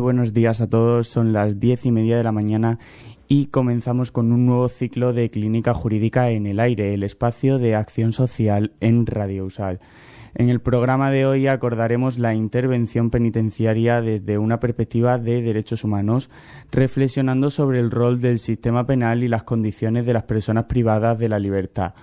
buenos días a todos. Son las 10:30 de la mañana y comenzamos con un nuevo ciclo de Clínica Jurídica en el Aire, el espacio de acción social en Radio Usal. En el programa de hoy acordaremos la intervención penitenciaria desde una perspectiva de derechos humanos, reflexionando sobre el rol del sistema penal y las condiciones de las personas privadas de la libertad.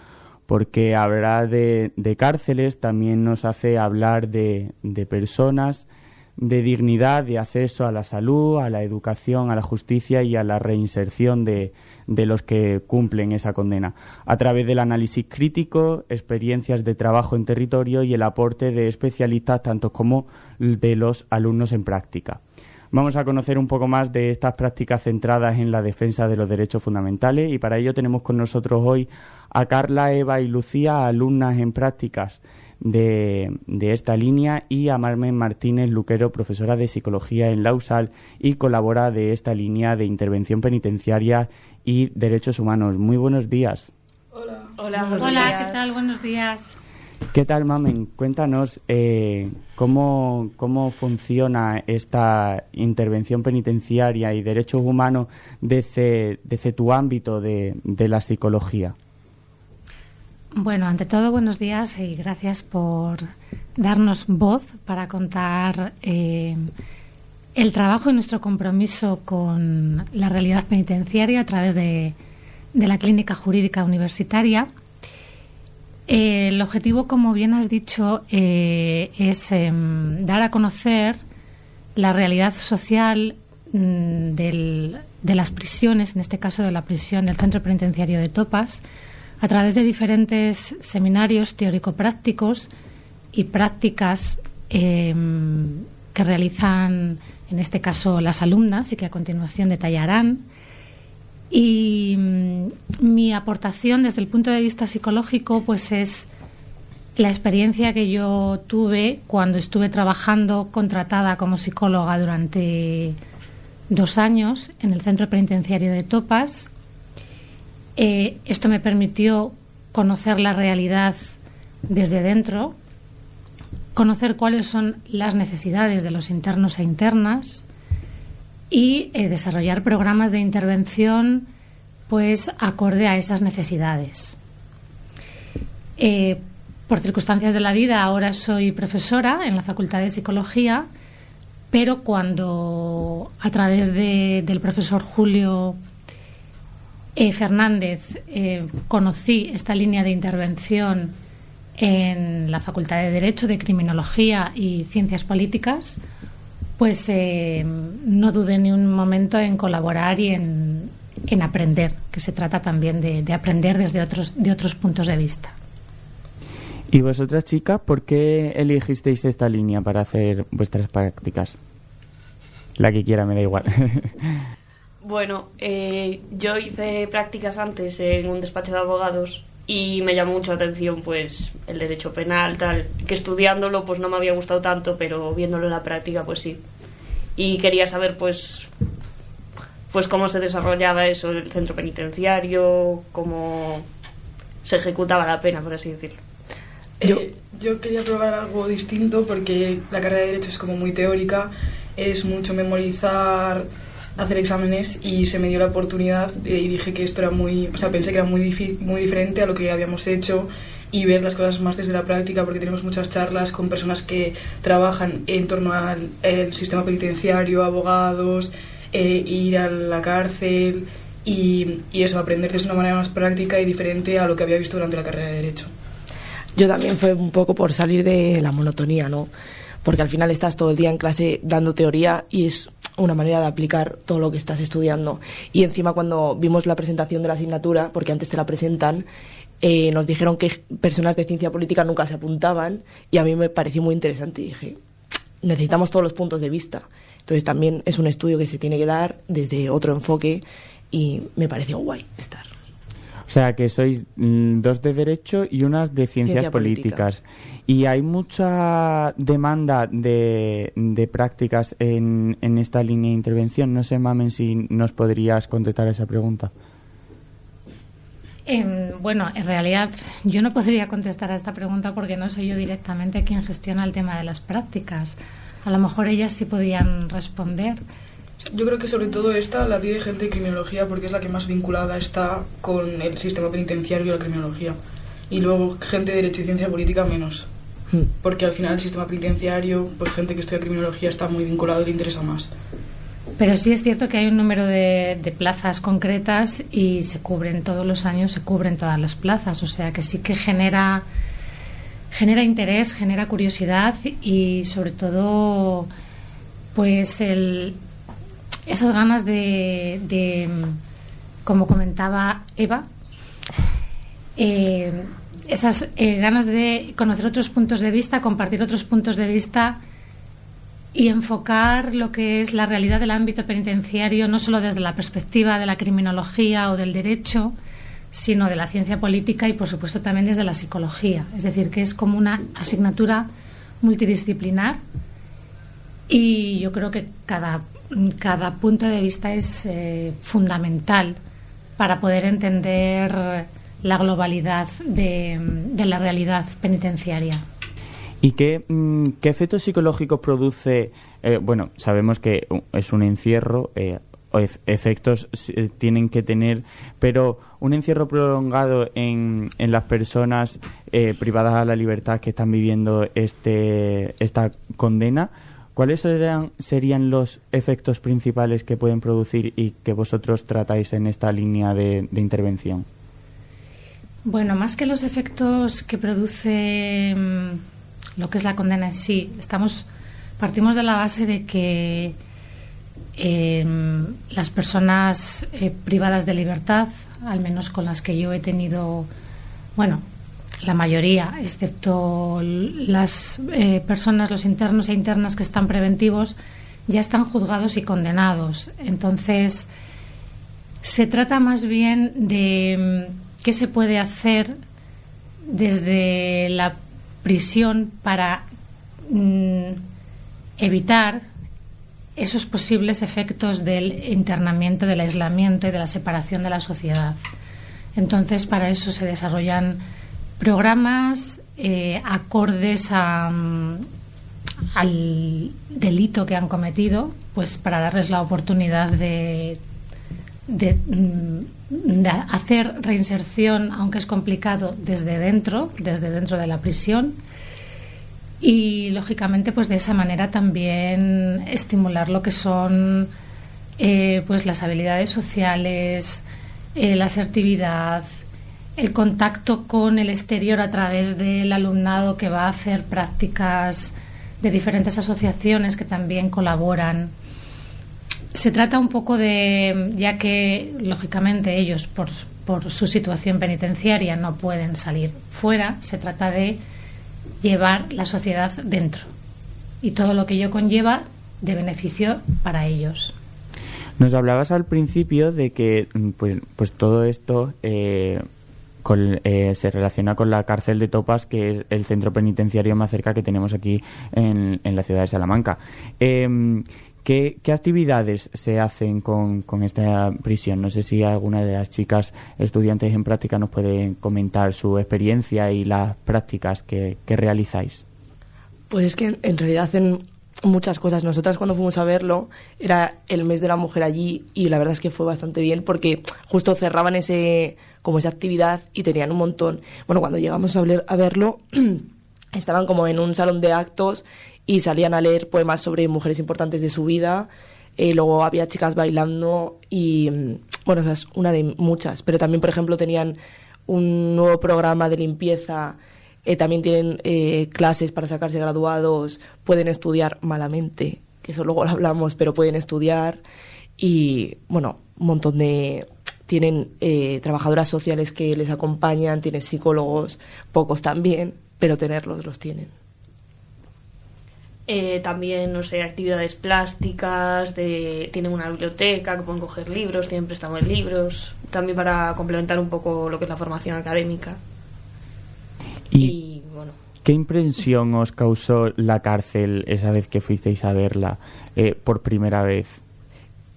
Porque hablar de cárceles también nos hace hablar de personas, de dignidad, de acceso a la salud, a la educación, a la justicia y a la reinserción de los que cumplen esa condena, a través del análisis crítico, experiencias de trabajo en territorio y el aporte de especialistas tanto como de los alumnos en práctica. Vamos a conocer un poco más de estas prácticas centradas en la defensa de los derechos fundamentales y para ello tenemos con nosotros hoy a Carla, Eva y Lucía, alumnas en prácticas de esta línea, y a Marmen Martínez Luquero, profesora de Psicología en la USAL y colabora de esta línea de intervención penitenciaria y derechos humanos. Muy buenos días. Hola. Hola, ¿qué tal? Buenos días. ¿Qué tal, Marmen? Cuéntanos cómo funciona esta intervención penitenciaria y derechos humanos desde tu ámbito de la psicología. Bueno, ante todo, buenos días y gracias por darnos voz para contar el trabajo y nuestro compromiso con la realidad penitenciaria a través de la Clínica Jurídica Universitaria. El objetivo, como bien has dicho, es dar a conocer la realidad social de las prisiones, en este caso de la prisión del Centro Penitenciario de Topas, a través de diferentes seminarios teórico-prácticos y prácticas que realizan, en este caso, las alumnas y que a continuación detallarán. Y mi aportación desde el punto de vista psicológico pues es la experiencia que yo tuve cuando estuve trabajando contratada como psicóloga durante 2 años en el Centro Penitenciario de Topas. Esto me permitió conocer la realidad desde dentro, conocer cuáles son las necesidades de los internos e internas y desarrollar programas de intervención pues acorde a esas necesidades. Por circunstancias de la vida ahora soy profesora en la Facultad de Psicología, pero cuando a través del profesor Julio Fernández conocí esta línea de intervención en la Facultad de Derecho, de Criminología y Ciencias Políticas, pues no dudé ni un momento en colaborar y en aprender, que se trata también de aprender desde otros puntos de vista. ¿Y vosotras, chicas, por qué elegisteis esta línea para hacer vuestras prácticas? La que quiera, me da igual. Bueno, yo hice prácticas antes en un despacho de abogados y me llamó mucho la atención pues el derecho penal, tal, que estudiándolo pues no me había gustado tanto, pero viéndolo en la práctica pues sí. Y quería saber pues cómo se desarrollaba eso del centro penitenciario, cómo se ejecutaba la pena, por así decirlo. Yo quería probar algo distinto porque la carrera de Derecho es como muy teórica, es mucho memorizar, hacer exámenes, y se me dio la oportunidad y dije que esto era pensé que era muy diferente a lo que habíamos hecho, y ver las cosas más desde la práctica, porque tenemos muchas charlas con personas que trabajan en torno al sistema penitenciario, abogados, ir a la cárcel y eso, aprender de una manera más práctica y diferente a lo que había visto durante la carrera de Derecho. Yo también fue un poco por salir de la monotonía, ¿no? Porque al final estás todo el día en clase dando teoría y es una manera de aplicar todo lo que estás estudiando. Y encima cuando vimos la presentación de la asignatura, porque antes te la presentan, nos dijeron que personas de ciencia política nunca se apuntaban, y a mí me pareció muy interesante y dije, necesitamos todos los puntos de vista. Entonces también es un estudio que se tiene que dar desde otro enfoque y me pareció guay estar. O sea, que sois 2 de Derecho y unas de Ciencias Políticas. ¿Y hay mucha demanda de prácticas en esta línea de intervención? No sé, Mamen, si nos podrías contestar a esa pregunta. Bueno, en realidad yo no podría contestar a esta pregunta porque no soy yo directamente quien gestiona el tema de las prácticas. A lo mejor ellas sí podían responder. Yo creo que sobre todo esta la pide gente de criminología porque es la que más vinculada está con el sistema penitenciario y la criminología. Y luego gente de derecho y ciencia política menos. Porque al final el sistema penitenciario, pues gente que estudia criminología está muy vinculado y le interesa más. Pero sí es cierto que hay un número de plazas concretas y se cubren todos los años, se cubren todas las plazas. O sea que sí que genera interés, genera curiosidad y sobre todo pues esas ganas de como comentaba Eva, esas ganas de conocer otros puntos de vista, compartir otros puntos de vista y enfocar lo que es la realidad del ámbito penitenciario no solo desde la perspectiva de la criminología o del derecho, sino de la ciencia política y por supuesto también desde la psicología. Es decir, que es como una asignatura multidisciplinar y yo creo que cada punto de vista es fundamental para poder entender la globalidad de la realidad penitenciaria. ¿Y qué efectos psicológicos produce? Bueno, sabemos que es un encierro, efectos tienen que tener, pero un encierro prolongado en las personas privadas a la libertad que están viviendo esta condena, ¿cuáles serían los efectos principales que pueden producir y que vosotros tratáis en esta línea de intervención? Bueno, más que los efectos que produce lo que es la condena en sí, partimos de la base de que las personas privadas de libertad, al menos con las que yo he tenido, bueno, la mayoría, excepto las personas, los internos e internas que están preventivos, ya están juzgados y condenados. Entonces, se trata más bien de qué se puede hacer desde la prisión para evitar esos posibles efectos del internamiento, del aislamiento y de la separación de la sociedad. Entonces, para eso se desarrollan programas acordes al delito que han cometido, pues para darles la oportunidad de hacer reinserción, aunque es complicado, desde dentro de la prisión. Y lógicamente pues de esa manera también estimular lo que son pues las habilidades sociales, la asertividad, el contacto con el exterior a través del alumnado que va a hacer prácticas de diferentes asociaciones que también colaboran. Se trata un poco de, ya que lógicamente ellos por su situación penitenciaria no pueden salir fuera, se trata de llevar la sociedad dentro y todo lo que ello conlleva de beneficio para ellos. Nos hablabas al principio de que pues todo esto se relaciona con la cárcel de Topas, que es el centro penitenciario más cerca que tenemos aquí en la ciudad de Salamanca. ¿Qué actividades se hacen con esta prisión? No sé si alguna de las chicas estudiantes en práctica nos puede comentar su experiencia y las prácticas que realizáis. Pues es que en realidad hacen muchas cosas. Nosotras cuando fuimos a verlo era el mes de la mujer allí y la verdad es que fue bastante bien porque justo cerraban esa actividad y tenían un montón. Bueno, cuando llegamos a verlo estaban como en un salón de actos y salían a leer poemas sobre mujeres importantes de su vida. Luego había chicas bailando y, bueno, esa es una de muchas. Pero también, por ejemplo, tenían un nuevo programa de limpieza. También tienen clases para sacarse graduados. Pueden estudiar malamente, que eso luego lo hablamos, pero pueden estudiar. Y, bueno, un montón de... Tienen trabajadoras sociales que les acompañan, tienen psicólogos, pocos también, pero tenerlos los tienen. También, no sé, actividades plásticas, tienen una biblioteca que pueden coger libros, tienen préstamo de libros, también para complementar un poco lo que es la formación académica. Y bueno. ¿Qué impresión os causó la cárcel esa vez que fuisteis a verla por primera vez?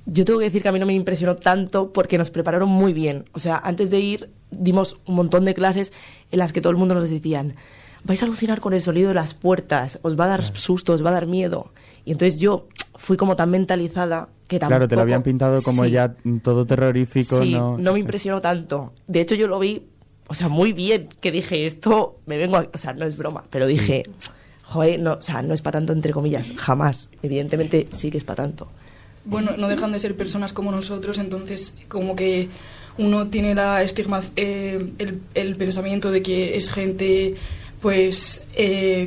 yo tengo que decir que a mí no me impresionó tanto porque nos prepararon muy bien. O sea, antes de ir dimos un montón de clases en las que todo el mundo nos decían: vais a alucinar con el sonido de las puertas, os va a dar susto, os va a dar miedo. Y entonces yo fui como tan mentalizada que tampoco... Claro, te lo habían pintado como ya todo terrorífico. Sí, no me impresionó tanto. De hecho, yo lo vi, o sea, muy bien, que dije, esto me vengo a... O sea, no es broma, pero dije, joder, no, o sea, no es para tanto, entre comillas, jamás. Evidentemente sí que es para tanto. Bueno, no dejan de ser personas como nosotros, entonces como que uno tiene la estigma, el pensamiento de que es gente pues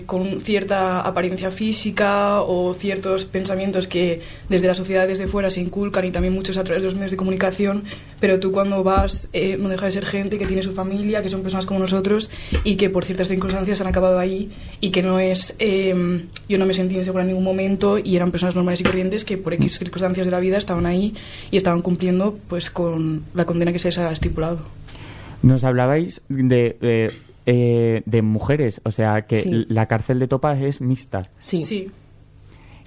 con cierta apariencia física o ciertos pensamientos que desde la sociedad, desde fuera, se inculcan, y también muchos a través de los medios de comunicación, pero tú cuando vas no deja de ser gente que tiene su familia, que son personas como nosotros y que por ciertas circunstancias han acabado ahí, y que no es... yo no me sentí insegura en ningún momento, y eran personas normales y corrientes que por X circunstancias de la vida estaban ahí y estaban cumpliendo pues con la condena que se les ha estipulado. Nos hablabais de mujeres, o sea que Sí. la cárcel de Topas es mixta. Sí.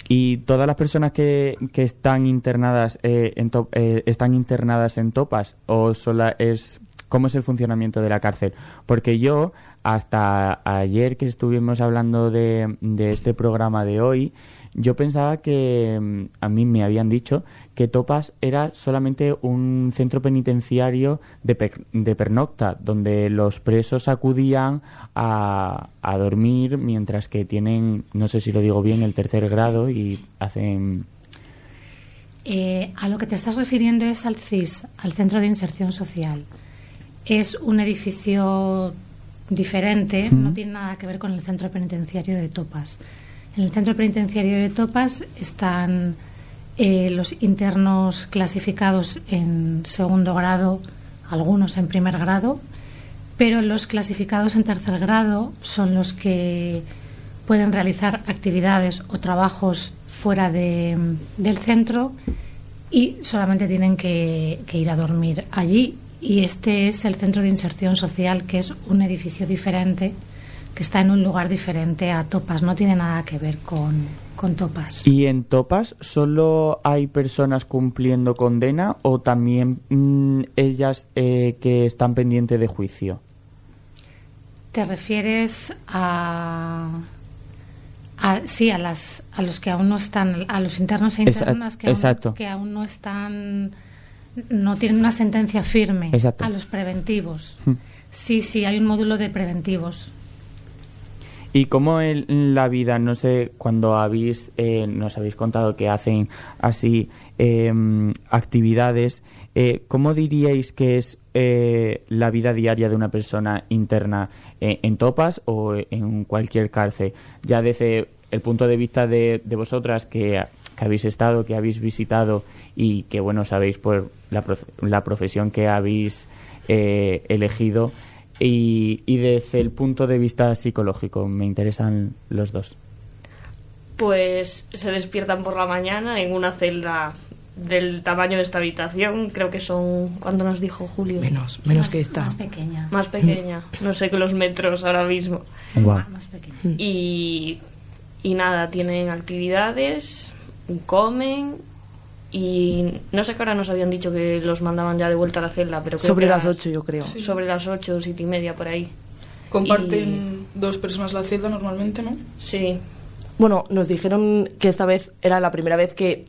Y todas las personas que están internadas están internadas en Topas, o ¿cómo es el funcionamiento de la cárcel? Porque yo, hasta ayer que estuvimos hablando de este programa de hoy, yo pensaba que a mí me habían dicho que Topas era solamente un centro penitenciario de pernocta, donde los presos acudían a dormir mientras que tienen, no sé si lo digo bien, el 3er grado y hacen... A lo que te estás refiriendo es al CIS, al Centro de Inserción Social. Es un edificio diferente, no tiene nada que ver con el centro penitenciario de Topas. En el centro penitenciario de Topas están los internos clasificados en 2º grado, algunos en 1er grado, pero los clasificados en 3er grado son los que pueden realizar actividades o trabajos fuera del centro y solamente tienen que ir a dormir allí. Y este es el Centro de Inserción Social, que es un edificio diferente, que está en un lugar diferente a Topas, no tiene nada que ver con Topas. ¿Y en Topas solo hay personas cumpliendo condena o también ellas que están pendientes de juicio? ¿Te refieres a los que aún no están, a los internos e internas que aún no están, no tienen una sentencia firme? Exacto. A los preventivos? Sí, hay un módulo de preventivos. Y cómo en la vida, no sé, cuando nos habéis contado que hacen así actividades, ¿cómo diríais que es la vida diaria de una persona interna en Topas o en cualquier cárcel? Ya desde el punto de vista de vosotras que habéis estado, que habéis visitado y que, bueno, sabéis por la profesión que habéis elegido. Y desde el punto de vista psicológico, me interesan los dos. Pues se despiertan por la mañana en una celda del tamaño de esta habitación. Creo que son, ¿cuánto nos dijo Julio? Menos que esta. Más pequeña. No sé, que los metros ahora mismo. Wow. Más pequeña. Y nada, tienen actividades, comen. Y no sé, que ahora nos habían dicho que los mandaban ya de vuelta a la celda, pero creo Sobre que las 8, yo creo. Sí. Sobre las 8, 7:30, por ahí. Comparten 2 personas la celda normalmente, ¿no? Sí. Bueno, nos dijeron que esta vez era la primera vez que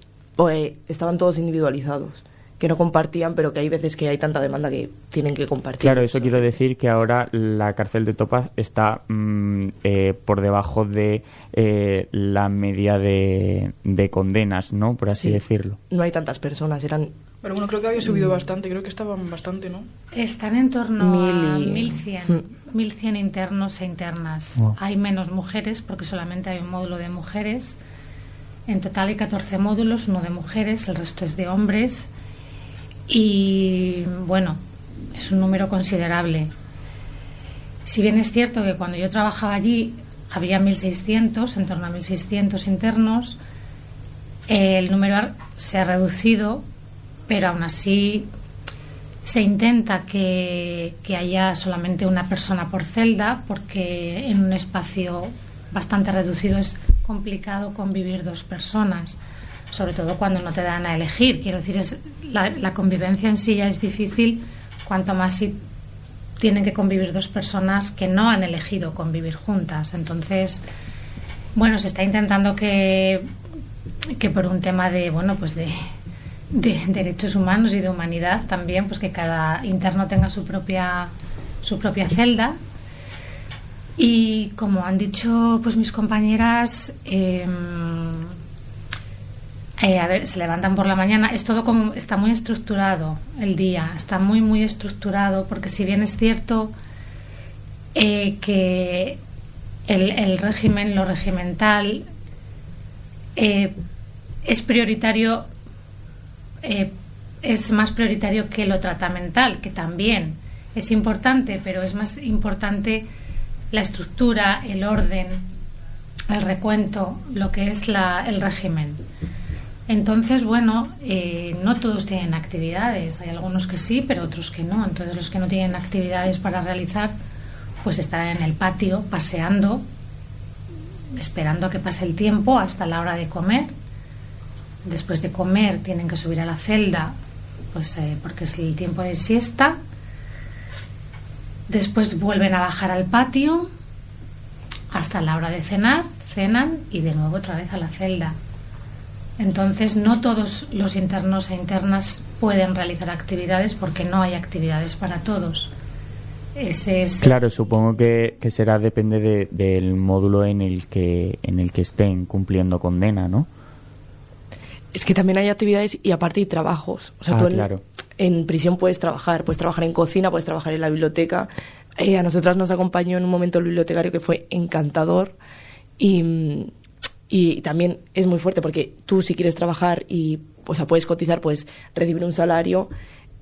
estaban todos individualizados, que no compartían, pero que hay veces que hay tanta demanda que tienen que compartir. Claro, eso quiero decir que ahora la cárcel de Topas está por debajo de la media de condenas, ¿no? Por así decirlo. No hay tantas personas, eran... Pero bueno, creo que había subido bastante, creo que estaban bastante, ¿no? Están en torno a 1100. 1100 internos e internas. Wow. Hay menos mujeres porque solamente hay un módulo de mujeres. En total hay 14 módulos, uno de mujeres, el resto es de hombres. Y bueno, es un número considerable. Si bien es cierto que cuando yo trabajaba allí había 1.600, en torno a 1.600 internos, el número se ha reducido, pero aún así se intenta que haya solamente una persona por celda, porque en un espacio bastante reducido es complicado convivir 2 personas. sobre todo cuando no te dan a elegir. Quiero decir, la convivencia en sí ya es difícil, cuanto más si tienen que convivir dos personas que no han elegido convivir juntas. Entonces, bueno, se está intentando que por un tema de, bueno, pues de derechos humanos y de humanidad también, pues que cada interno tenga su propia celda. Y como han dicho pues mis compañeras, a ver, se levantan por la mañana, es todo como, está muy estructurado el día, está muy estructurado, porque si bien es cierto que el régimen, lo regimental, es prioritario, es más prioritario que lo tratamental, que también es importante, pero es más importante la estructura, el orden, el recuento, lo que es el régimen. Entonces, bueno, no todos tienen actividades, hay algunos que sí, pero otros que no. Entonces, los que no tienen actividades para realizar, pues están en el patio paseando, esperando a que pase el tiempo hasta la hora de comer. Después de comer tienen que subir a la celda, pues porque es el tiempo de siesta. Después vuelven a bajar al patio hasta la hora de cenar, cenan y de nuevo otra vez a la celda. Entonces, no todos los internos e internas pueden realizar actividades porque no hay actividades para todos. Claro, supongo que será, depende del módulo en el que estén cumpliendo condena, ¿no? Es que también hay actividades y aparte hay trabajos. O sea, tú claro. En prisión puedes trabajar en cocina, puedes trabajar en la biblioteca. A nosotras nos acompañó en un momento el bibliotecario que fue encantador y también es muy fuerte porque tú, si quieres trabajar y, o sea, puedes cotizar, puedes recibir un salario.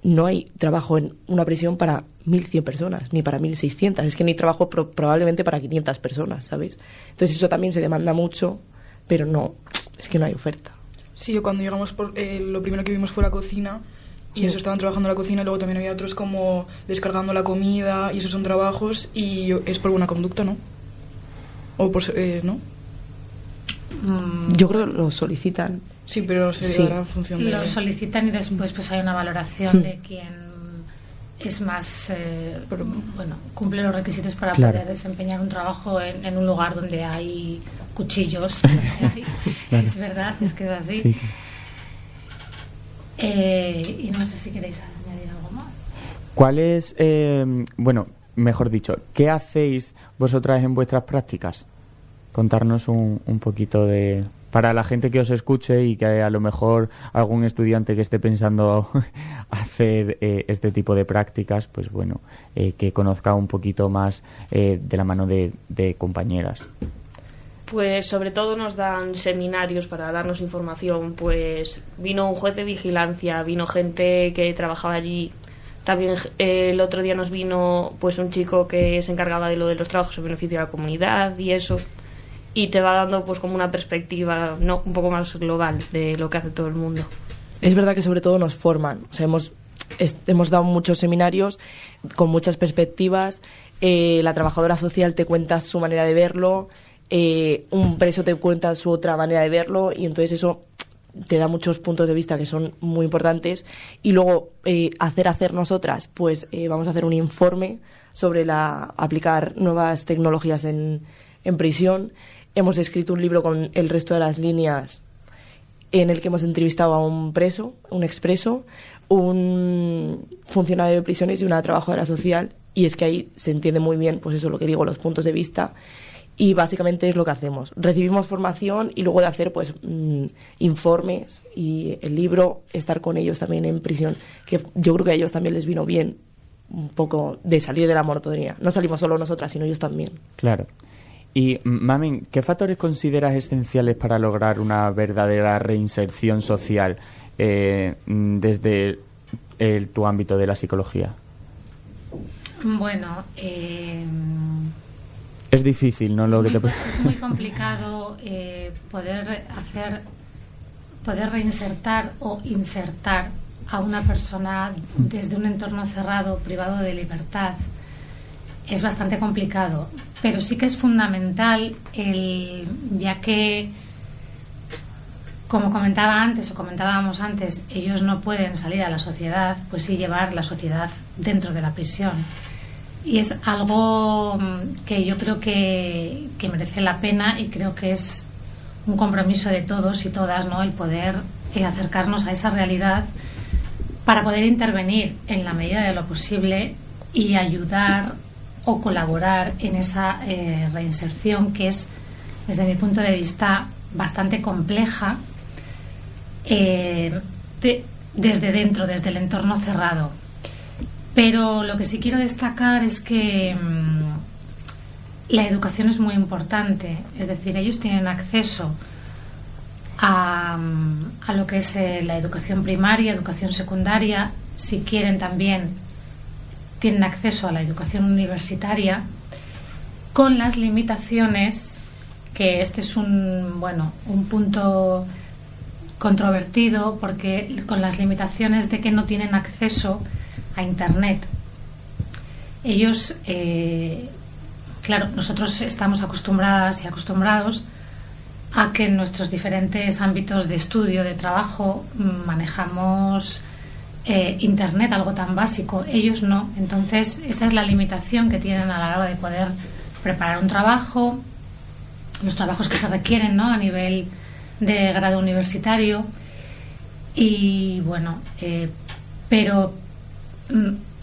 No hay trabajo en una prisión para 1.100 personas, ni para 1.600. Es que no hay trabajo probablemente para 500 personas, ¿sabes? Entonces eso también se demanda mucho, pero no, es que no hay oferta. Sí, yo cuando llegamos, lo primero que vimos fue la cocina, y eso, estaban trabajando en la cocina, y luego también había otros como descargando la comida, y esos son trabajos, y es por buena conducta, ¿no? O por, ¿no? Yo creo que lo solicitan. Sí, pero se dará en función de... Lo solicitan y después pues hay una valoración de quién es más... cumple los requisitos para poder desempeñar un trabajo en un lugar donde hay cuchillos. Claro. Es verdad, es que es así. Sí. Y no sé si queréis añadir algo más. ¿Cuál es, mejor dicho, qué hacéis vosotras en vuestras prácticas? Contarnos un poquito de... Para la gente que os escuche y que a lo mejor algún estudiante que esté pensando hacer este tipo de prácticas, pues bueno, que conozca un poquito más de la mano de compañeras. Pues sobre todo nos dan seminarios para darnos información. Pues vino un juez de vigilancia, vino gente que trabajaba allí. También el otro día nos vino pues un chico que se encargaba de lo de los trabajos en beneficio de la comunidad y eso. Y te va dando pues como una perspectiva un poco más global de lo que hace todo el mundo. Es verdad que sobre todo nos forman. O sea, hemos dado muchos seminarios con muchas perspectivas. La trabajadora social te cuenta su manera de verlo. Un preso te cuenta su otra manera de verlo. Y entonces eso te da muchos puntos de vista que son muy importantes. Y luego hacer nosotras, pues vamos a hacer un informe sobre aplicar nuevas tecnologías en prisión. Hemos escrito un libro con el resto de las líneas en el que hemos entrevistado a un preso, un expreso, un funcionario de prisiones y una trabajadora social, y es que ahí se entiende muy bien, pues eso, lo que digo, los puntos de vista, y básicamente es lo que hacemos. Recibimos formación y luego de hacer pues informes y el libro, estar con ellos también en prisión, que yo creo que a ellos también les vino bien un poco de salir de la monotonía. No salimos solo nosotras, sino ellos también. Claro. Y, Mamen, ¿qué factores consideras esenciales para lograr una verdadera reinserción social desde tu ámbito de la psicología? Bueno, es difícil, ¿no? Es muy complicado poder reinsertar o insertar a una persona desde un entorno cerrado, privado de libertad. Es bastante complicado, pero sí que es fundamental ya que como comentábamos antes, ellos no pueden salir a la sociedad, pues sí llevar la sociedad dentro de la prisión. Y es algo que yo creo que merece la pena, y creo que es un compromiso de todos y todas, ¿no?, el poder acercarnos a esa realidad para poder intervenir en la medida de lo posible y ayudar o colaborar en esa reinserción, que es, desde mi punto de vista, bastante compleja, desde dentro, desde el entorno cerrado. Pero lo que sí quiero destacar es que la educación es muy importante. Es decir, ellos tienen acceso a lo que es la educación primaria, educación secundaria. Si quieren, también tienen acceso a la educación universitaria, con las limitaciones, que este es un punto controvertido, porque con las limitaciones de que no tienen acceso a Internet. Ellos, claro, nosotros estamos acostumbradas y acostumbrados a que en nuestros diferentes ámbitos de estudio, de trabajo, manejamos Internet, algo tan básico. Ellos no. Entonces, esa es la limitación que tienen a la hora de poder preparar un trabajo, los trabajos que se requieren, ¿no?, a nivel de grado universitario. Y bueno, pero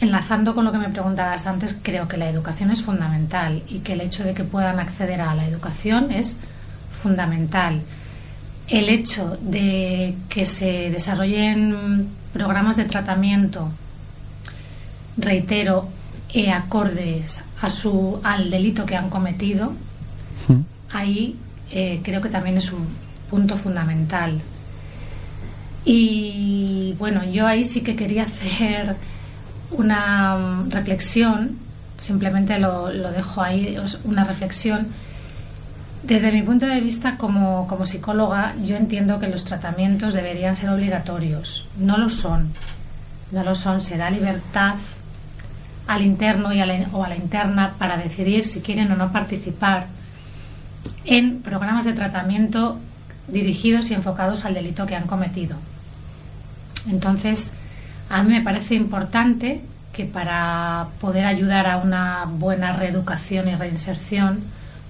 enlazando con lo que me preguntabas antes, creo que la educación es fundamental, y que el hecho de que puedan acceder a la educación es fundamental. El hecho de que se desarrollen programas de tratamiento, reitero, acordes al delito que han cometido, ahí creo que también es un punto fundamental. Y bueno, yo ahí sí que quería hacer una reflexión, simplemente lo dejo ahí, una reflexión. Desde mi punto de vista como psicóloga, yo entiendo que los tratamientos deberían ser obligatorios. No lo son. Se da libertad al interno o a la interna para decidir si quieren o no participar en programas de tratamiento dirigidos y enfocados al delito que han cometido. Entonces, a mí me parece importante que para poder ayudar a una buena reeducación y reinserción,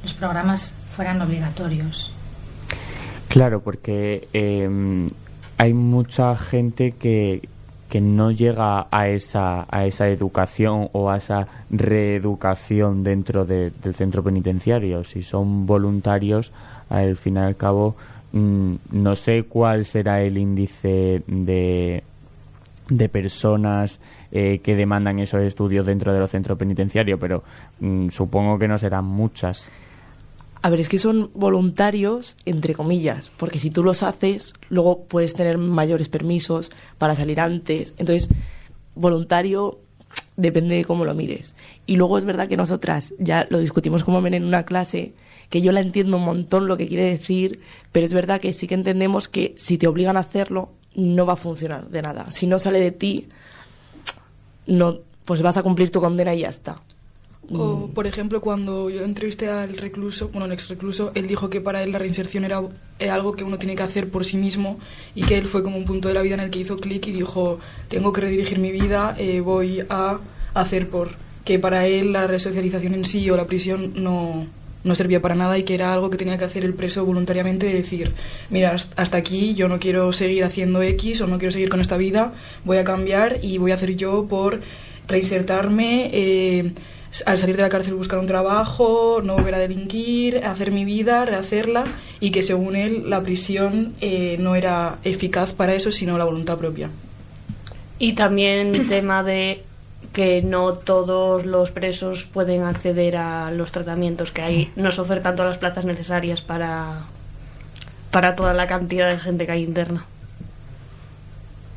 los programas fueran obligatorios. Claro, porque hay mucha gente que no llega a esa educación o a esa reeducación dentro del centro penitenciario. Si son voluntarios, al fin y al cabo, no sé cuál será el índice de personas que demandan esos estudios dentro de los centros penitenciarios, pero supongo que no serán muchas. A ver, es que son voluntarios, entre comillas, porque si tú los haces, luego puedes tener mayores permisos para salir antes. Entonces, voluntario depende de cómo lo mires. Y luego es verdad que nosotras ya lo discutimos como en una clase, que yo la entiendo un montón lo que quiere decir, pero es verdad que sí que entendemos que si te obligan a hacerlo, no va a funcionar de nada. Si no sale de ti, no, pues vas a cumplir tu condena y ya está. O, por ejemplo, cuando yo entrevisté al recluso, un ex recluso, él dijo que para él la reinserción era algo que uno tiene que hacer por sí mismo, y que él fue como un punto de la vida en el que hizo clic y dijo, tengo que redirigir mi vida, voy a hacer que para él la resocialización en sí o la prisión no servía para nada, y que era algo que tenía que hacer el preso voluntariamente, de decir, mira, hasta aquí, yo no quiero seguir haciendo X o no quiero seguir con esta vida, voy a cambiar y voy a hacer yo por reinsertarme, al salir de la cárcel buscar un trabajo, no volver a delinquir, hacer mi vida, rehacerla, y que según él la prisión no era eficaz para eso, sino la voluntad propia. Y también el tema de que no todos los presos pueden acceder a los tratamientos que hay, no se ofertan todas las plazas necesarias para toda la cantidad de gente que hay interna.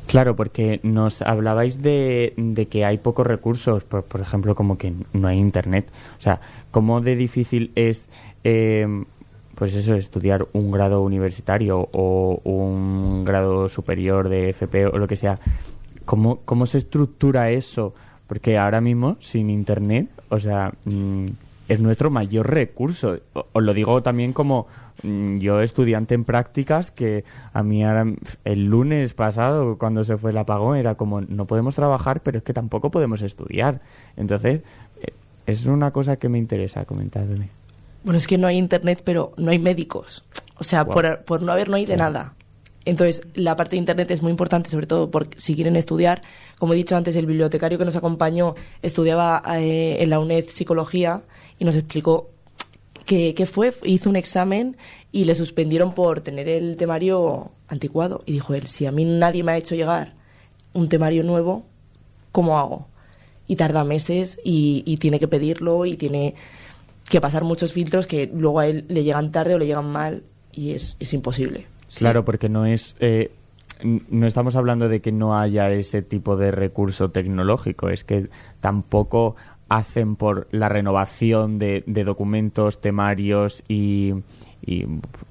Claro, porque nos hablabais de que hay pocos recursos, por ejemplo, como que no hay internet. O sea, ¿cómo de difícil es pues eso, estudiar un grado universitario o un grado superior de FP o lo que sea? ¿Cómo se estructura eso? Porque ahora mismo, sin internet, o sea, es nuestro mayor recurso. Os lo digo también como yo, estudiante en prácticas, que a mí el lunes pasado, cuando se fue el apagón, era como, no podemos trabajar, pero es que tampoco podemos estudiar. Entonces, es una cosa que me interesa comentarme. Bueno, es que no hay internet, pero no hay médicos. O sea, Wow. por no haber, no hay de nada. Entonces, la parte de internet es muy importante, sobre todo porque si quieren estudiar. Como he dicho antes, el bibliotecario que nos acompañó estudiaba en la UNED psicología y nos explicó que hizo un examen y le suspendieron por tener el temario anticuado. Y dijo él, si a mí nadie me ha hecho llegar un temario nuevo, ¿cómo hago? Y tarda meses y tiene que pedirlo y tiene que pasar muchos filtros que luego a él le llegan tarde o le llegan mal y es imposible. Claro, porque no estamos hablando de que no haya ese tipo de recurso tecnológico, es que tampoco hacen por la renovación de documentos, temarios y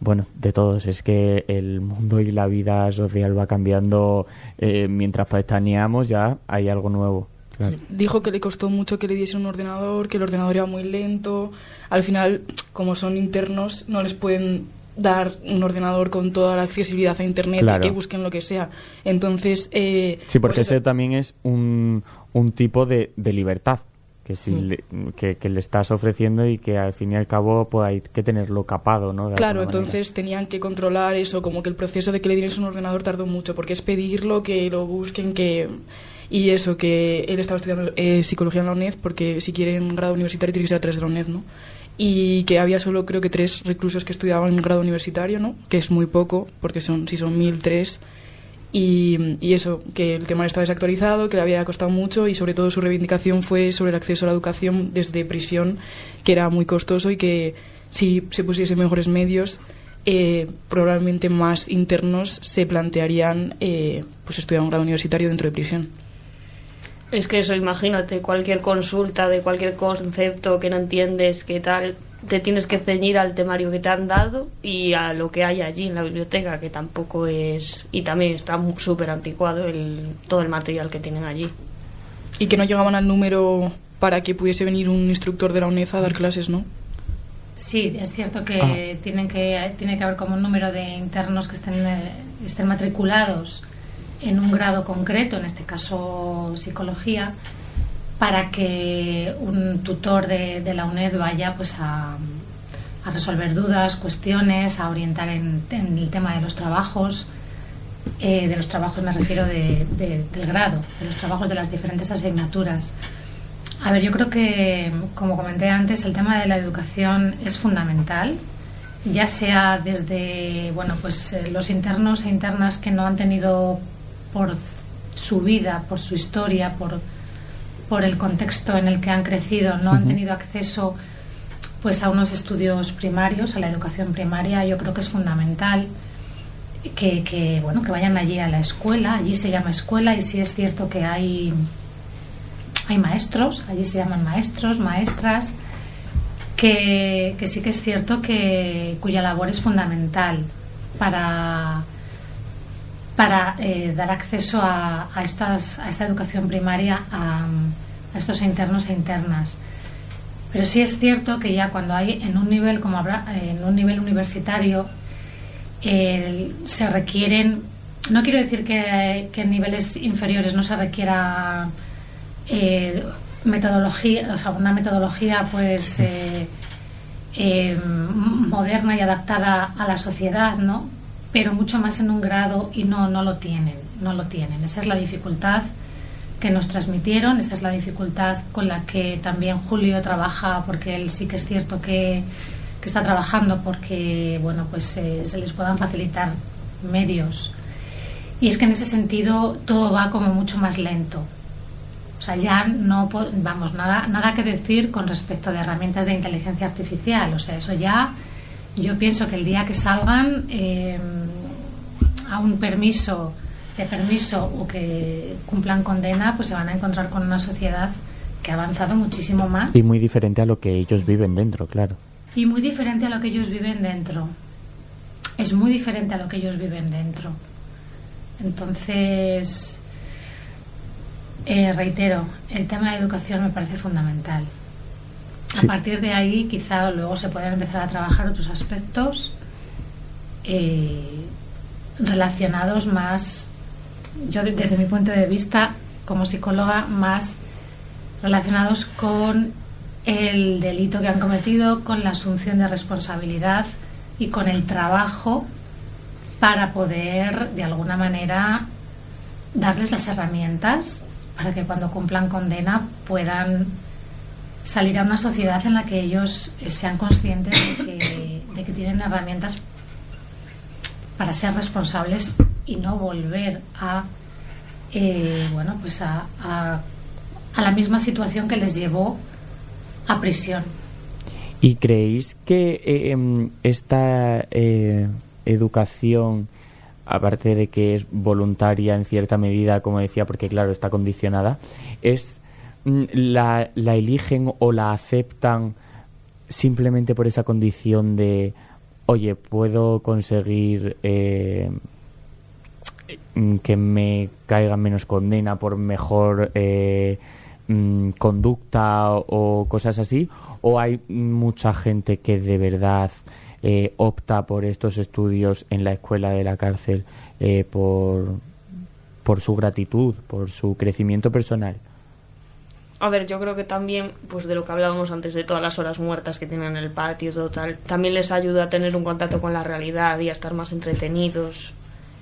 bueno, de todos. Es que el mundo y la vida social va cambiando, mientras pestañeamos ya hay algo nuevo. Claro. Dijo que le costó mucho que le diesen un ordenador, que el ordenador era muy lento. Al final, como son internos, no les pueden dar un ordenador con toda la accesibilidad a internet, Claro. y que busquen lo que sea. Entonces, Sí, porque pues eso. ese también es un tipo de libertad que que le estás ofreciendo y que al fin y al cabo pues hay que tenerlo capado, ¿no? De Claro, alguna entonces tenían que controlar eso, como que el proceso de que le dieran un ordenador tardó mucho, porque es pedirlo, que lo busquen, y eso, que él estaba estudiando psicología en la UNED, porque si quieren grado universitario tiene que ser a través de la UNED, ¿no? Y que había solo, creo que 3 reclusos que estudiaban en grado universitario, ¿no? Que es muy poco, porque si son 1.003. Y eso, que el tema estaba desactualizado, que le había costado mucho, y sobre todo su reivindicación fue sobre el acceso a la educación desde prisión, que era muy costoso, y que si se pusiesen mejores medios, probablemente más internos se plantearían pues estudiar un grado universitario dentro de prisión. Es que eso, imagínate, cualquier consulta de cualquier concepto que no entiendes, que tal, te tienes que ceñir al temario que te han dado y a lo que hay allí en la biblioteca, que tampoco es... Y también está súper anticuado todo el material que tienen allí. Y que no llegaban al número para que pudiese venir un instructor de la UNED a dar clases, ¿no? Sí, es cierto que tiene que haber como un número de internos que estén matriculados en un grado concreto, en este caso psicología, para que un tutor de la UNED vaya pues a resolver dudas, cuestiones, a orientar en el tema de los trabajos. De los trabajos me refiero del grado, de los trabajos de las diferentes asignaturas. A ver, yo creo que, como comenté antes, el tema de la educación es fundamental, ya sea desde los internos e internas que no han tenido, por su vida, por su historia, por el contexto en el que han crecido, no han tenido acceso pues a unos estudios primarios, a la educación primaria. Yo creo que es fundamental que vayan allí a la escuela. Allí se llama escuela, y sí es cierto que hay maestros, allí se llaman maestros, maestras, que sí que es cierto cuya labor es fundamental para dar acceso a esta educación primaria a estos internos e internas. Pero sí es cierto que ya cuando hay en un nivel en un nivel universitario se requieren, no quiero decir que en niveles inferiores no se requiera metodología, o sea, una metodología pues moderna y adaptada a la sociedad, ¿no? Pero mucho más en un grado, y no lo tienen. Esa es la dificultad que nos transmitieron, esa es la dificultad con la que también Julio trabaja, porque él sí que es cierto que está trabajando porque se les puedan facilitar medios. Y es que en ese sentido todo va como mucho más lento. O sea, ya nada que decir con respecto de herramientas de inteligencia artificial. O sea, eso ya, yo pienso que el día que salgan a un permiso o que cumplan condena, pues se van a encontrar con una sociedad que ha avanzado muchísimo más. Y muy diferente a lo que ellos viven dentro, claro. Y muy diferente a lo que ellos viven dentro. Es muy diferente a lo que ellos viven dentro. Entonces, reitero, el tema de educación me parece fundamental. A partir de ahí quizá luego se pueden empezar a trabajar otros aspectos relacionados más, yo desde mi punto de vista como psicóloga, más relacionados con el delito que han cometido, con la asunción de responsabilidad y con el trabajo para poder de alguna manera darles las herramientas para que cuando cumplan condena puedan salir a una sociedad en la que ellos sean conscientes de que tienen herramientas para ser responsables y no volver a a la misma situación que les llevó a prisión. ¿Y creéis que esta educación, aparte de que es voluntaria en cierta medida, como decía, porque claro, está condicionada, la eligen o la aceptan simplemente por esa condición de, oye, puedo conseguir que me caiga menos condena por mejor conducta o cosas así? ¿O hay mucha gente que de verdad opta por estos estudios en la escuela de la cárcel por su gratitud, por su crecimiento personal? A ver, yo creo que también, pues de lo que hablábamos antes, de todas las horas muertas que tienen en el patio y todo tal, también les ayuda a tener un contacto con la realidad y a estar más entretenidos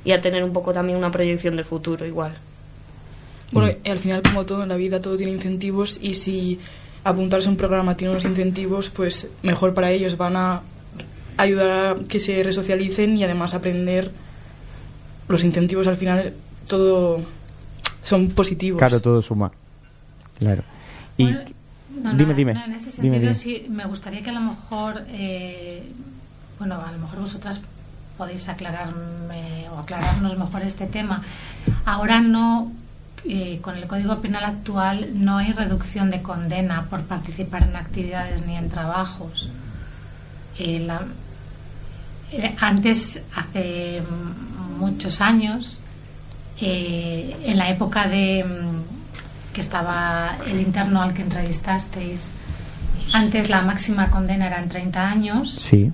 y a tener un poco también una proyección de futuro igual. Bueno, al final, como todo en la vida, todo tiene incentivos, y si apuntarse a un programa tiene unos incentivos, pues mejor para ellos. Van a ayudar a que se resocialicen y además aprender. Los incentivos al final todo son positivos. Claro, todo suma. Claro. Y bueno, dime. En este sentido, dime. sí, me gustaría que a lo mejor, a lo mejor vosotras podéis aclararme o aclararnos mejor este tema. Ahora no, con el Código Penal actual no hay reducción de condena por participar en actividades ni en trabajos. Antes, hace muchos años, en la época de que estaba el interno al que entrevistasteis, antes la máxima condena era en 30 años, sí,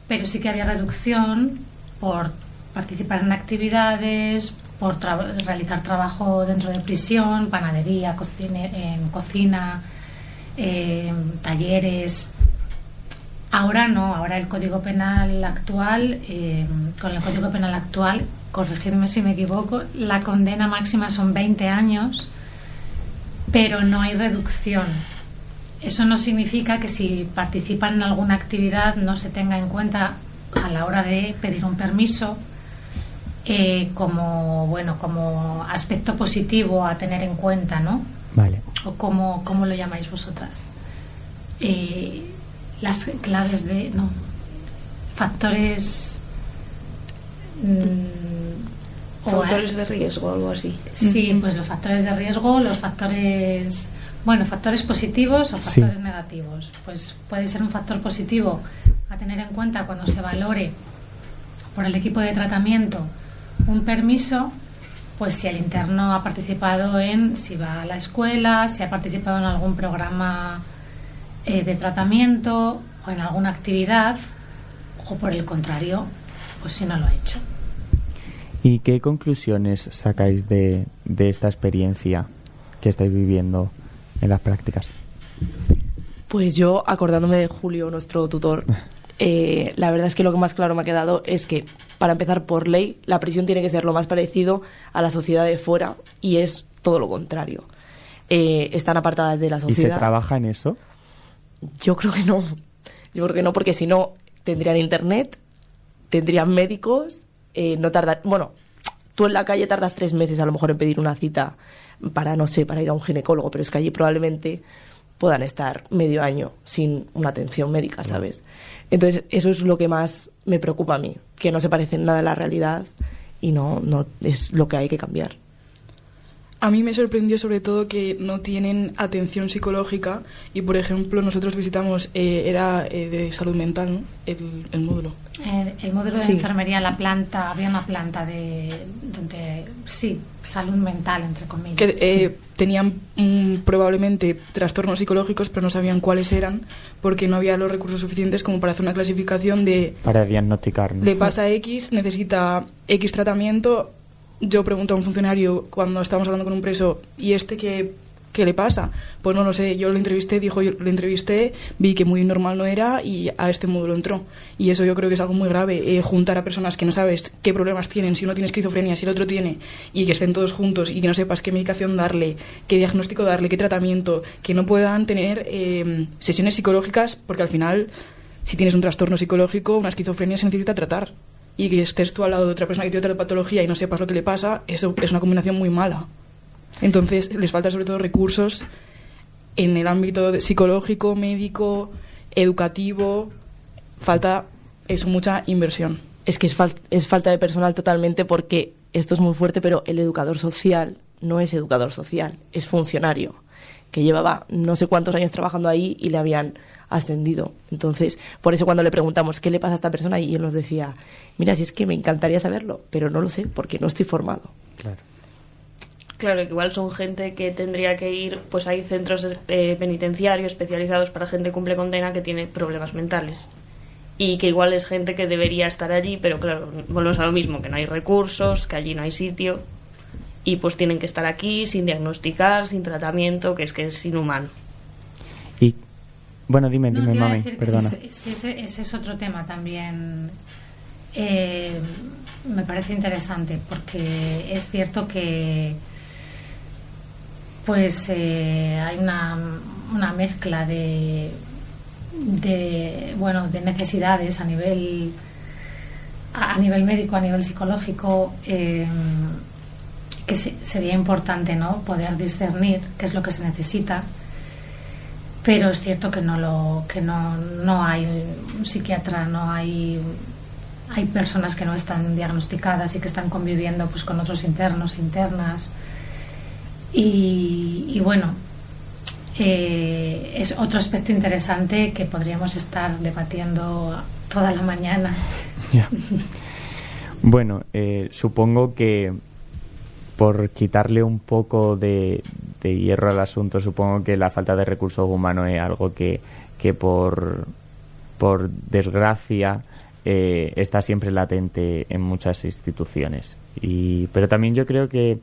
pero sí que había reducción por participar en actividades, por realizar trabajo dentro de prisión, panadería, cocina, talleres. Ahora no, ahora el Código Penal actual, con el Código Penal actual, corregidme si me equivoco, la condena máxima son 20 años, pero no hay reducción. Eso no significa que si participan en alguna actividad no se tenga en cuenta a la hora de pedir un permiso como aspecto positivo a tener en cuenta, ¿no? Vale. ¿O cómo lo llamáis vosotras? Las claves de... No. Factores... factores de riesgo o algo así. Sí, pues los factores de riesgo, los factores... factores positivos o factores negativos. Pues puede ser un factor positivo a tener en cuenta cuando se valore por el equipo de tratamiento un permiso, pues si el interno ha participado si va a la escuela, si ha participado en algún programa de tratamiento o en alguna actividad, o por el contrario, pues si no lo ha hecho. ¿Y qué conclusiones sacáis de esta experiencia que estáis viviendo en las prácticas? Pues yo, acordándome de Julio, nuestro tutor, la verdad es que lo que más claro me ha quedado es que, para empezar, por ley, la prisión tiene que ser lo más parecido a la sociedad de fuera, y es todo lo contrario. Están apartadas de la sociedad. ¿Y se trabaja en eso? Yo creo que no. Yo creo que no, porque si no, tendrían internet, tendrían médicos, no tardan... Bueno, tú en la calle tardas 3 meses a lo mejor en pedir una cita para ir a un ginecólogo, pero es que allí probablemente puedan estar medio año sin una atención médica, ¿sabes? Entonces, eso es lo que más me preocupa a mí, que no se parece en nada a la realidad y no es lo que hay que cambiar. A mí me sorprendió sobre todo que no tienen atención psicológica y, por ejemplo, nosotros visitamos, era de salud mental, ¿no? El módulo. El módulo de Sí. enfermería, la planta, había una planta donde, sí, salud mental, entre comillas. Que tenían probablemente trastornos psicológicos, pero no sabían cuáles eran porque no había los recursos suficientes como para hacer una clasificación de Para diagnosticar, ¿no? le pasa X, necesita X tratamiento. Yo pregunto a un funcionario cuando estábamos hablando con un preso, ¿y este qué le pasa? Pues no lo sé, yo lo entrevisté, vi que muy normal no era y a este módulo entró. Y eso yo creo que es algo muy grave, juntar a personas que no sabes qué problemas tienen, si uno tiene esquizofrenia, si el otro tiene, y que estén todos juntos y que no sepas qué medicación darle, qué diagnóstico darle, qué tratamiento, que no puedan tener sesiones psicológicas, porque al final, si tienes un trastorno psicológico, una esquizofrenia se necesita tratar. Y que estés tú al lado de otra persona que tiene otra patología y no sepas lo que le pasa, eso es una combinación muy mala. Entonces, les falta sobre todo recursos en el ámbito psicológico, médico, educativo. Falta eso, mucha inversión. Es que es falta de personal totalmente, porque esto es muy fuerte, pero el educador social no es educador social, es funcionario, que llevaba no sé cuántos años trabajando ahí y le habían ascendido. Entonces, por eso cuando le preguntamos qué le pasa a esta persona, y él nos decía, mira, si es que me encantaría saberlo, pero no lo sé porque no estoy formado. Claro. Claro, que igual son gente que tendría que ir, pues hay centros penitenciarios especializados para gente que cumple condena que tiene problemas mentales. Y que igual es gente que debería estar allí, pero claro, volvemos a lo mismo, que no hay recursos, que allí no hay sitio, y pues tienen que estar aquí sin diagnosticar, sin tratamiento, que es inhumano. Y bueno, dime, No, te iba a mami, decir que perdona. ese es otro tema también. Me parece interesante, porque es cierto que pues hay una mezcla de necesidades a nivel médico, a nivel psicológico, que sería importante, ¿no?, poder discernir qué es lo que se necesita. Pero es cierto que no hay un psiquiatra, hay personas que no están diagnosticadas y que están conviviendo pues con otros internos e internas. Y bueno, es otro aspecto interesante que podríamos estar debatiendo toda la mañana. Ya. Bueno, supongo que por quitarle un poco de hierro al asunto, supongo que la falta de recursos humanos es algo que por desgracia está siempre latente en muchas instituciones. Pero también yo creo que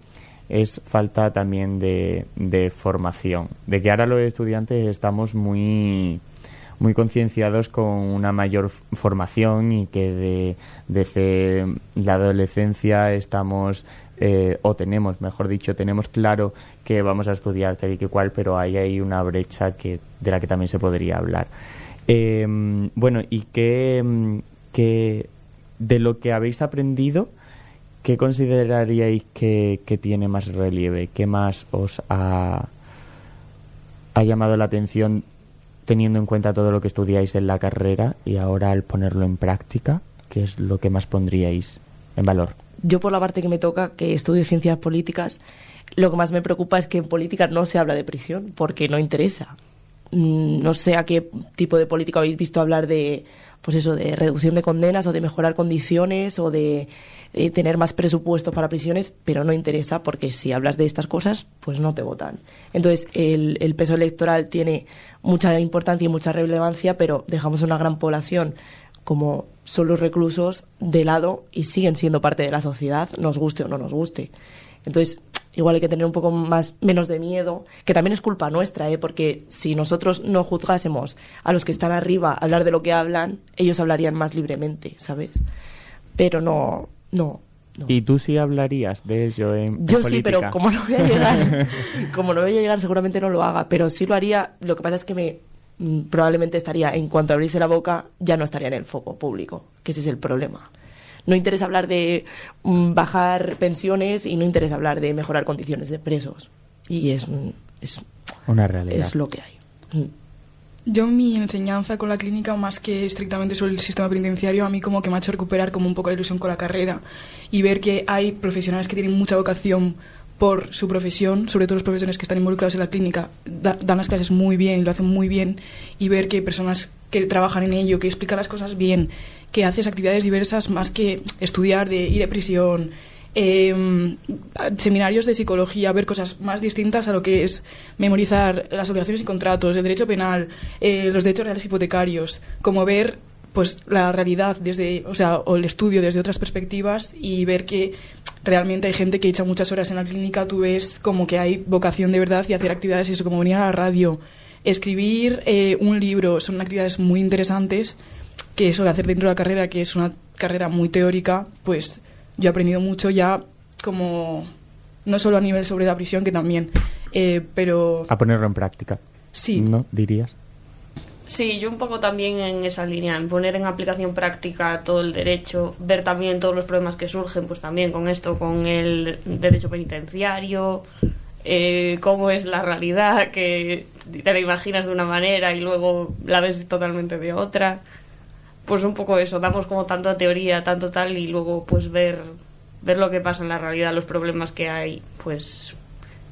es falta también de formación, de que ahora los estudiantes estamos muy concienciados con una mayor formación y que desde la adolescencia estamos tenemos claro que vamos a estudiar tal y que cual, pero hay una brecha de la que también se podría hablar. Bueno, y que de lo que habéis aprendido, ¿qué consideraríais que tiene más relieve? ¿Qué más os ha llamado la atención teniendo en cuenta todo lo que estudiáis en la carrera y ahora al ponerlo en práctica? ¿Qué es lo que más pondríais en valor? Yo, por la parte que me toca, que estudio ciencias políticas, lo que más me preocupa es que en política no se habla de prisión, porque no interesa. No sé a qué tipo de política habéis visto hablar de, pues eso, de reducción de condenas o de mejorar condiciones o de tener más presupuesto para prisiones, pero no interesa, porque si hablas de estas cosas, pues no te votan. Entonces, el peso electoral tiene mucha importancia y mucha relevancia, pero dejamos una gran población como son los reclusos de lado y siguen siendo parte de la sociedad, nos guste o no nos guste. Entonces, igual hay que tener un poco menos de miedo, que también es culpa nuestra, porque si nosotros no juzgásemos a los que están arriba hablar de lo que hablan, ellos hablarían más libremente, ¿sabes? Pero no. ¿Y tú sí hablarías de ello en Yo política? Sí, pero como no voy a llegar, seguramente no lo haga, pero sí lo haría. Lo que pasa es que probablemente estaría, en cuanto abriese la boca, ya no estaría en el foco público, que ese es el problema. No interesa hablar de bajar pensiones y no interesa hablar de mejorar condiciones de presos. Y es una realidad. Es lo que hay. Yo, mi enseñanza con la clínica, más que estrictamente sobre el sistema penitenciario, a mí como que me ha hecho recuperar como un poco la ilusión con la carrera y ver que hay profesionales que tienen mucha vocación por su profesión, sobre todo los profesores que están involucrados en la clínica, dan las clases muy bien y lo hacen muy bien, y ver que hay personas que trabajan en ello, que explican las cosas bien, que haces actividades diversas más que estudiar, de ir a prisión, seminarios de psicología, ver cosas más distintas a lo que es memorizar las obligaciones y contratos, el derecho penal, los derechos reales hipotecarios, como ver pues la realidad desde, o el estudio desde otras perspectivas, y ver que realmente hay gente que echa muchas horas en la clínica. Tú ves como que hay vocación de verdad y hacer actividades, eso, como venir a la radio, escribir un libro, son actividades muy interesantes, que eso de hacer dentro de la carrera, que es una carrera muy teórica, pues yo he aprendido mucho ya, como no solo a nivel sobre la prisión, que también, pero... A ponerlo en práctica. Sí. ¿No? ¿Dirías? Sí, yo un poco también en esa línea, en poner en aplicación práctica todo el derecho, ver también todos los problemas que surgen, pues también con esto, con el derecho penitenciario, cómo es la realidad, que te la imaginas de una manera y luego la ves totalmente de otra. Pues un poco eso, damos como tanta teoría, tanto tal, y luego pues ver lo que pasa en la realidad, los problemas que hay, pues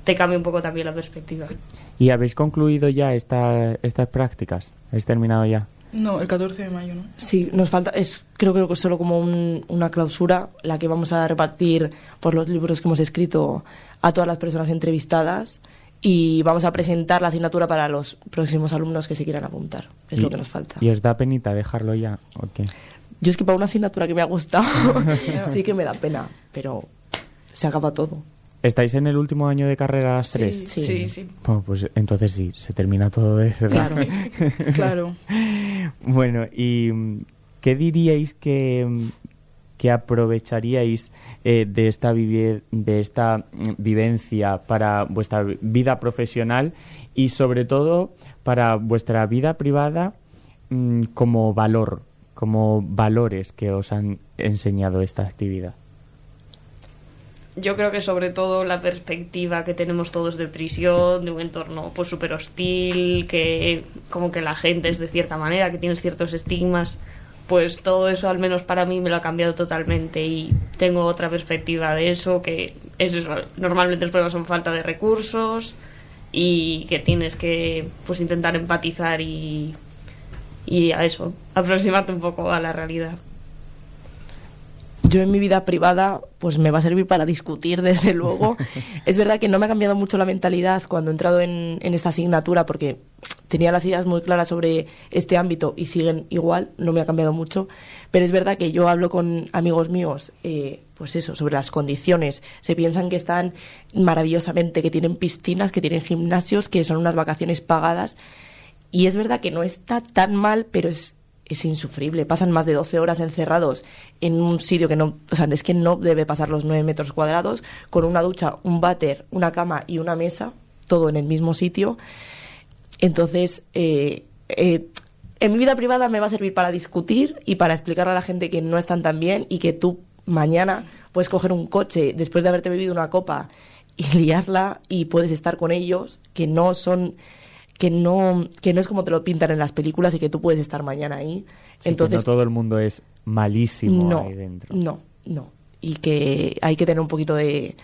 te cambia un poco también la perspectiva. ¿Y habéis concluido ya estas prácticas? ¿Habéis terminado ya? No, el 14 de mayo, ¿no? Sí, nos falta, creo que solo como una clausura, la que vamos a repartir por los libros que hemos escrito a todas las personas entrevistadas, y vamos a presentar la asignatura para los próximos alumnos que se quieran apuntar. Es lo que nos falta. ¿Y os da penita dejarlo ya o qué? Yo es que para una asignatura que me ha gustado sí que me da pena, pero se acaba todo. ¿Estáis en el último año de carrera las tres? Sí. Bueno, pues entonces sí, se termina todo de verdad. Claro. Claro. Bueno, ¿y qué diríais que aprovecharíais de esta vivencia para vuestra vida profesional y sobre todo para vuestra vida privada, como valor, como valores que os han enseñado esta actividad? Yo creo que sobre todo la perspectiva que tenemos todos de prisión, de un entorno pues súper hostil, que como que la gente es de cierta manera, que tienes ciertos estigmas, pues todo eso al menos para mí me lo ha cambiado totalmente, y tengo otra perspectiva de eso, que es eso, normalmente los problemas son falta de recursos y que tienes que pues intentar empatizar y a eso, aproximarte un poco a la realidad. Yo en mi vida privada pues me va a servir para discutir, desde luego. Es verdad que no me ha cambiado mucho la mentalidad cuando he entrado en esta asignatura, porque tenía las ideas muy claras sobre este ámbito y siguen igual, no me ha cambiado mucho. Pero es verdad que yo hablo con amigos míos, pues eso, sobre las condiciones. Se piensan que están maravillosamente, que tienen piscinas, que tienen gimnasios, que son unas vacaciones pagadas. Y es verdad que no está tan mal, pero es insufrible. Pasan más de 12 horas encerrados en un sitio que no, o sea, es que no debe pasar los 9 metros cuadrados, con una ducha, un váter, una cama y una mesa, todo en el mismo sitio. Entonces, en mi vida privada me va a servir para discutir y para explicarle a la gente que no están tan bien, y que tú mañana puedes coger un coche después de haberte bebido una copa y liarla, y puedes estar con ellos, que no es como te lo pintan en las películas, y que tú puedes estar mañana ahí. Sí, entonces, que no todo el mundo es malísimo ahí dentro. No. Y que hay que tener un poquito de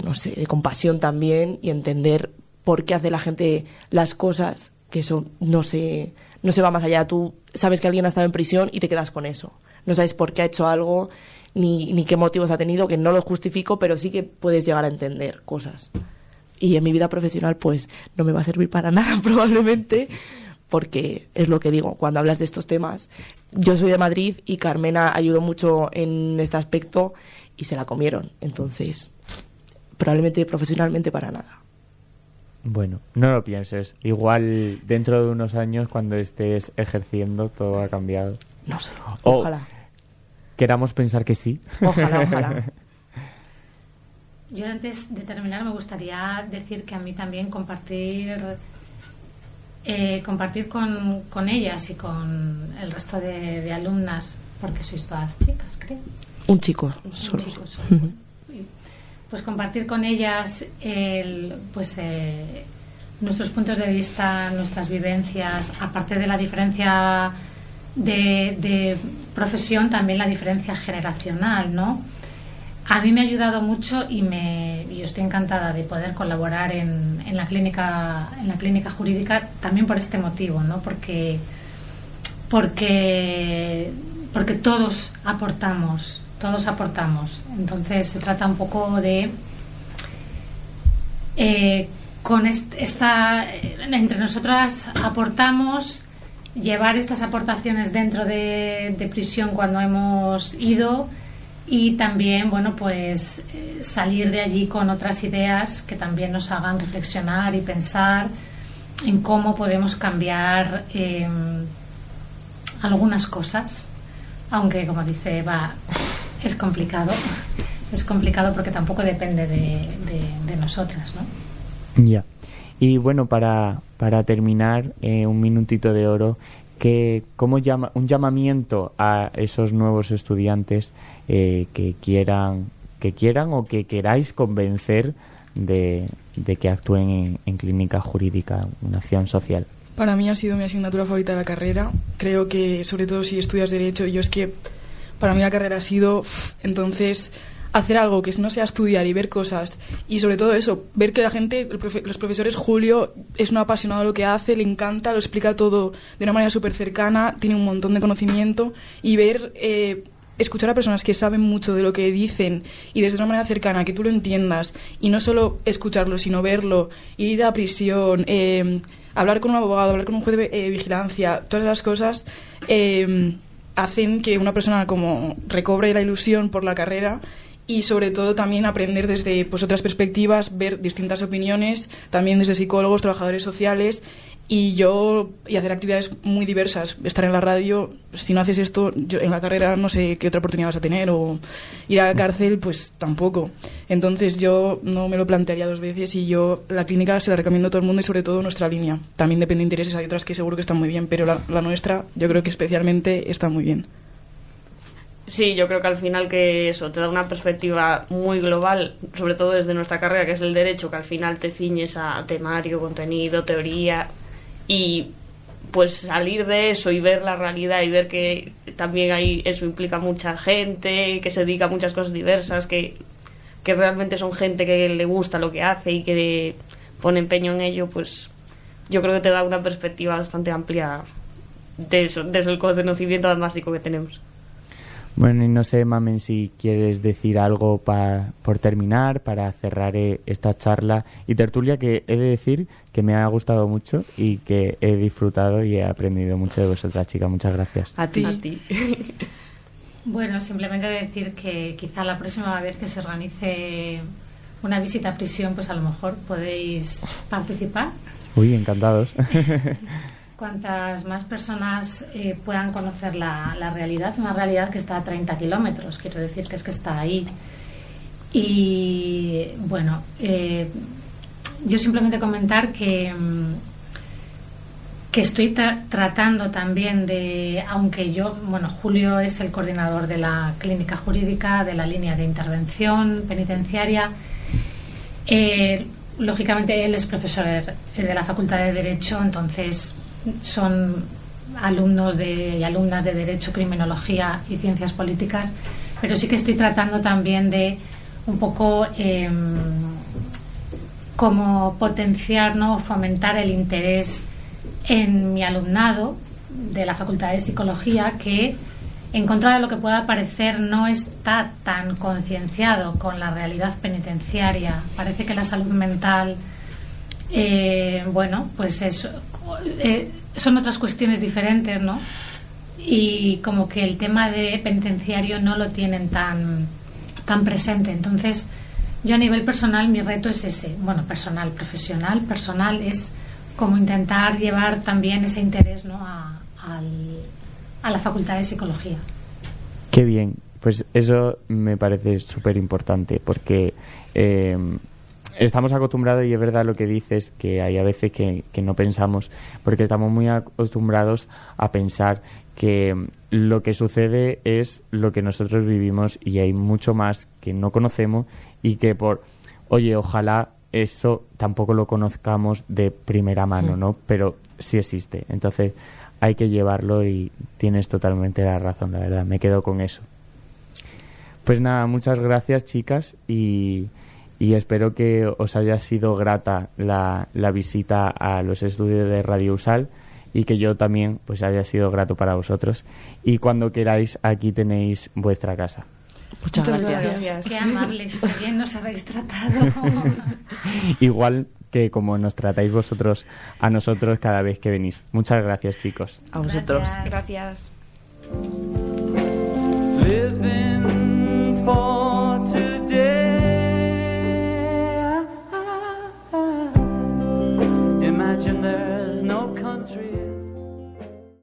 no sé, de compasión también, y entender por qué hace la gente las cosas, que eso no se va más allá. Tú sabes que alguien ha estado en prisión y te quedas con eso. No sabes por qué ha hecho algo, ni qué motivos ha tenido, que no lo justifico, pero sí que puedes llegar a entender cosas. Y en mi vida profesional pues no me va a servir para nada probablemente, porque es lo que digo, cuando hablas de estos temas, yo soy de Madrid y Carmena ayudó mucho en este aspecto y se la comieron, entonces probablemente profesionalmente para nada. Bueno, no lo pienses, igual dentro de unos años, cuando estés ejerciendo, todo ha cambiado. No sé, ojalá. Queramos pensar que sí. Ojalá. Yo, antes de terminar, me gustaría decir que a mí también compartir con ellas y con el resto de alumnas, porque sois todas chicas, creo. Un chico solo. Pues compartir con ellas nuestros puntos de vista, nuestras vivencias, aparte de la diferencia de profesión, también la diferencia generacional, ¿no? A mí me ha ayudado mucho y yo estoy encantada de poder colaborar en la clínica jurídica también por este motivo, ¿no? Porque todos aportamos. Entonces se trata un poco de entre nosotras aportamos, llevar estas aportaciones dentro de prisión cuando hemos ido, y también, bueno, pues salir de allí con otras ideas que también nos hagan reflexionar y pensar en cómo podemos cambiar algunas cosas, aunque, como dice Eva, es complicado porque tampoco depende de nosotras, ¿no? Ya. Y bueno, para terminar, un minutito de oro, un llamamiento a esos nuevos estudiantes que quieran o que queráis convencer de que actúen en clínica jurídica, una acción social. Para mí ha sido mi asignatura favorita de la carrera. Creo que, sobre todo si estudias Derecho, es que para mí la carrera ha sido... Entonces, hacer algo que no sea estudiar y ver cosas, y sobre todo eso, ver que la gente, los profesores, Julio es un apasionado de lo que hace, le encanta, lo explica todo de una manera súper cercana, tiene un montón de conocimiento, y escuchar a personas que saben mucho de lo que dicen y desde una manera cercana, que tú lo entiendas, y no solo escucharlo, sino verlo, ir a la prisión, hablar con un abogado, hablar con un juez de vigilancia, todas las cosas hacen que una persona como recobre la ilusión por la carrera, y sobre todo también aprender desde otras perspectivas, ver distintas opiniones, también desde psicólogos, trabajadores sociales, y hacer actividades muy diversas. Estar en la radio, si no haces esto, en la carrera no sé qué otra oportunidad vas a tener, o ir a la cárcel, pues tampoco. Entonces yo no me lo plantearía dos veces, y la clínica se la recomiendo a todo el mundo, y sobre todo nuestra línea. También depende de intereses, hay otras que seguro que están muy bien, pero la nuestra yo creo que especialmente está muy bien. Sí, yo creo que al final que eso te da una perspectiva muy global, sobre todo desde nuestra carrera, que es el Derecho, que al final te ciñes a temario, contenido, teoría, y pues salir de eso y ver la realidad y ver que también eso implica mucha gente, que se dedica a muchas cosas diversas, que realmente son gente que le gusta lo que hace y que pone empeño en ello, pues yo creo que te da una perspectiva bastante amplia de eso, desde el conocimiento básico que tenemos. Bueno, y no sé, Mamen, si quieres decir algo por terminar, para cerrar esta charla y tertulia, que he de decir que me ha gustado mucho y que he disfrutado y he aprendido mucho de vosotras, chicas. Muchas gracias. A ti. Bueno, simplemente decir que quizá la próxima vez que se organice una visita a prisión, pues a lo mejor podéis participar. Uy, encantados. Cuantas más personas puedan conocer la realidad, una realidad que está a 30 kilómetros, quiero decir que está ahí. Y bueno, yo simplemente comentar que estoy tratando también aunque Julio es el coordinador de la clínica jurídica, de la línea de intervención penitenciaria, lógicamente él es profesor de la Facultad de Derecho, entonces son alumnos y alumnas de Derecho, Criminología y Ciencias Políticas, pero sí que estoy tratando también de un poco como potenciar, ¿no?, fomentar el interés en mi alumnado de la Facultad de Psicología, que en contra de lo que pueda parecer no está tan concienciado con la realidad penitenciaria. Parece que la salud mental pues son otras cuestiones diferentes, ¿no? Y como que el tema de penitenciario no lo tienen tan presente. Entonces, yo a nivel personal, mi reto es ese. Bueno, personal, profesional, personal es como intentar llevar también ese interés, ¿no?, a la Facultad de Psicología. Qué bien. Pues eso me parece súper importante, porque estamos acostumbrados, y es verdad lo que dices, que hay a veces que no pensamos, porque estamos muy acostumbrados a pensar que lo que sucede es lo que nosotros vivimos, y hay mucho más que no conocemos, y que ojalá eso tampoco lo conozcamos de primera mano, ¿no? Pero sí existe. Entonces hay que llevarlo, y tienes totalmente la razón, la verdad. Me quedo con eso. Pues nada, muchas gracias, chicas, y espero que os haya sido grata la visita a los estudios de Radio USAL y que yo también pues haya sido grato para vosotros. Y cuando queráis, aquí tenéis vuestra casa. Muchas gracias. Qué amables, qué bien nos habéis tratado. Igual que como nos tratáis vosotros a nosotros cada vez que venís. Muchas gracias, chicos. A vosotros. Gracias. Living for